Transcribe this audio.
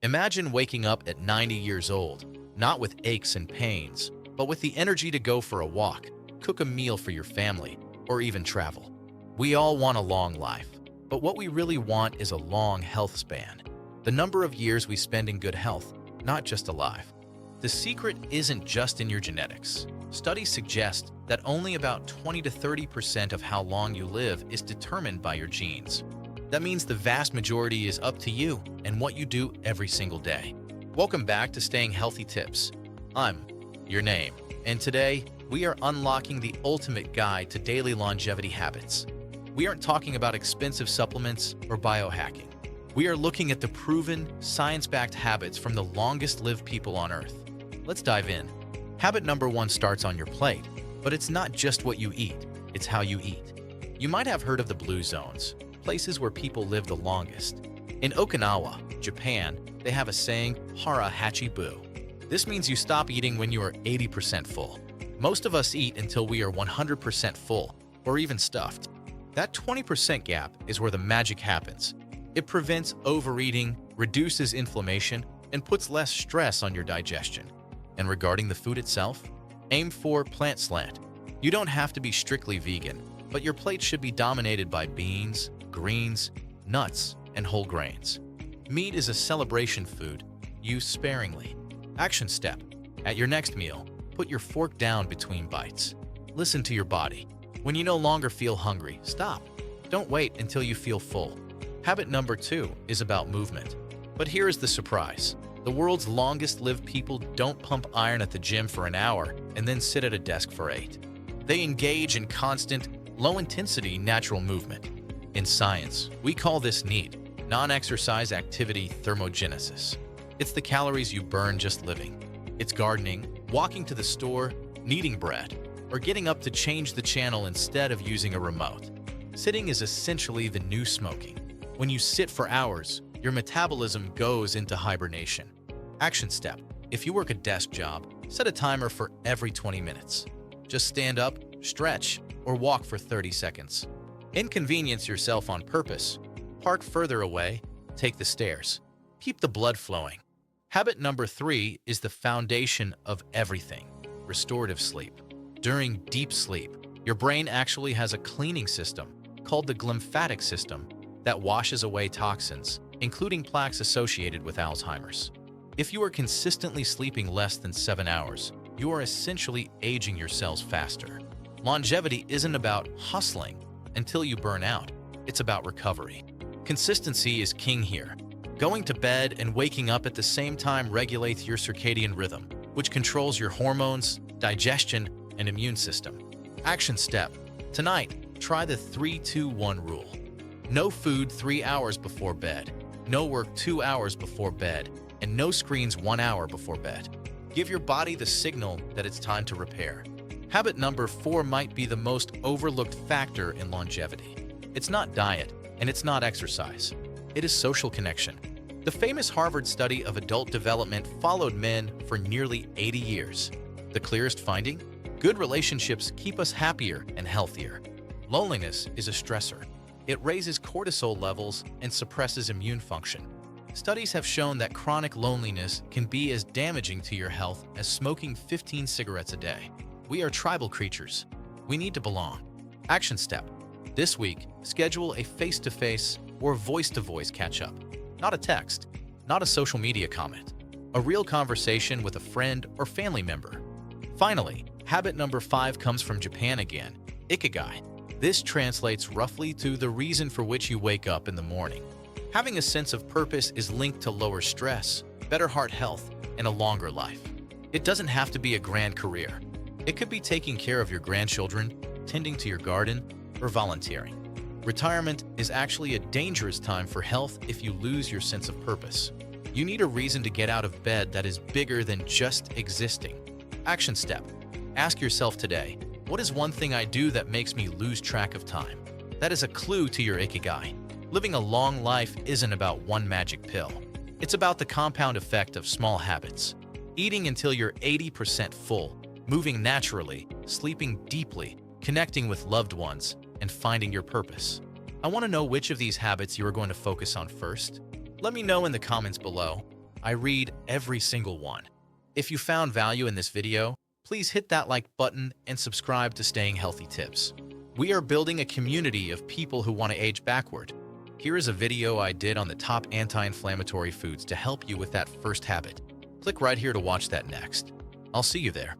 Imagine waking up at 90 years old, not with aches and pains, but with the energy to go for a walk, cook a meal for your family, or even travel. We all want a long life, but what we really want is a long health span. The number of years we spend in good health, not just alive. The secret isn't just in your genetics. Studies suggest that only about 20 to 30% of how long you live is determined by your genes. That means the vast majority is up to you and what you do every single day. Welcome back to Staying Healthy Tips. I'm your name, and today we are unlocking the ultimate guide to daily longevity habits. We aren't talking about expensive supplements or biohacking. We are looking at the proven, science-backed habits from the longest-lived people on Earth. Let's dive in. Habit number 1 starts on your plate, but it's not just what you eat, it's how you eat. You might have heard of the blue zones, places where people live the longest. In Okinawa, Japan, they have a saying, Hara Hachi Bu. This means you stop eating when you are 80% full. Most of us eat until we are 100% full, or even stuffed. That 20% gap is where the magic happens. It prevents overeating, reduces inflammation, and puts less stress on your digestion. And regarding the food itself, aim for plant slant. You don't have to be strictly vegan, but your plate should be dominated by beans, greens, nuts, and whole grains. Meat is a celebration food. Use sparingly. Action step. At your next meal, put your fork down between bites. Listen to your body. When you no longer feel hungry, stop. Don't wait until you feel full. Habit number 2 is about movement. But here is the surprise. The world's longest-lived people don't pump iron at the gym for an hour and then sit at a desk for 8. They engage in constant, low-intensity natural movement. In science, we call this NEAT, non-exercise activity thermogenesis. It's the calories you burn just living. It's gardening, walking to the store, kneading bread, or getting up to change the channel instead of using a remote. Sitting is essentially the new smoking. When you sit for hours, your metabolism goes into hibernation. Action step. If you work a desk job, set a timer for every 20 minutes. Just stand up, stretch, or walk for 30 seconds. Inconvenience yourself on purpose. Park further away, take the stairs. Keep the blood flowing. Habit number 3 is the foundation of everything, restorative sleep. During deep sleep, your brain actually has a cleaning system called the glymphatic system that washes away toxins, including plaques associated with Alzheimer's. If you are consistently sleeping less than 7 hours, you are essentially aging your cells faster. Longevity isn't about hustling until you burn out. It's about recovery. Consistency is king here. Going to bed and waking up at the same time regulates your circadian rhythm, which controls your hormones, digestion, and immune system. Action step. Tonight, try the 3-2-1 rule. No food 3 hours before bed, no work 2 hours before bed, and no screens 1 hour before bed. Give your body the signal that it's time to repair. Habit number 4 might be the most overlooked factor in longevity. It's not diet, and it's not exercise. It is social connection. The famous Harvard study of adult development followed men for nearly 80 years. The clearest finding? Good relationships keep us happier and healthier. Loneliness is a stressor. It raises cortisol levels and suppresses immune function. Studies have shown that chronic loneliness can be as damaging to your health as smoking 15 cigarettes a day. We are tribal creatures. We need to belong. Action step. This week, schedule a face-to-face or voice-to-voice catch-up. Not a text, not a social media comment. A real conversation with a friend or family member. Finally, habit number 5 comes from Japan again, Ikigai. This translates roughly to the reason for which you wake up in the morning. Having a sense of purpose is linked to lower stress, better heart health, and a longer life. It doesn't have to be a grand career. It could be taking care of your grandchildren, tending to your garden, or volunteering. Retirement is actually a dangerous time for health if you lose your sense of purpose. You need a reason to get out of bed that is bigger than just existing. Action step. Ask yourself today, what is one thing I do that makes me lose track of time? That is a clue to your Ikigai. Living a long life isn't about one magic pill. It's about the compound effect of small habits. Eating until you're 80% full, moving naturally, sleeping deeply, connecting with loved ones, and finding your purpose. I want to know which of these habits you are going to focus on first. Let me know in the comments below. I read every single one. If you found value in this video, please hit that like button and subscribe to Staying Healthy Tips. We are building a community of people who want to age backward. Here is a video I did on the top anti-inflammatory foods to help you with that first habit. Click right here to watch that next. I'll see you there.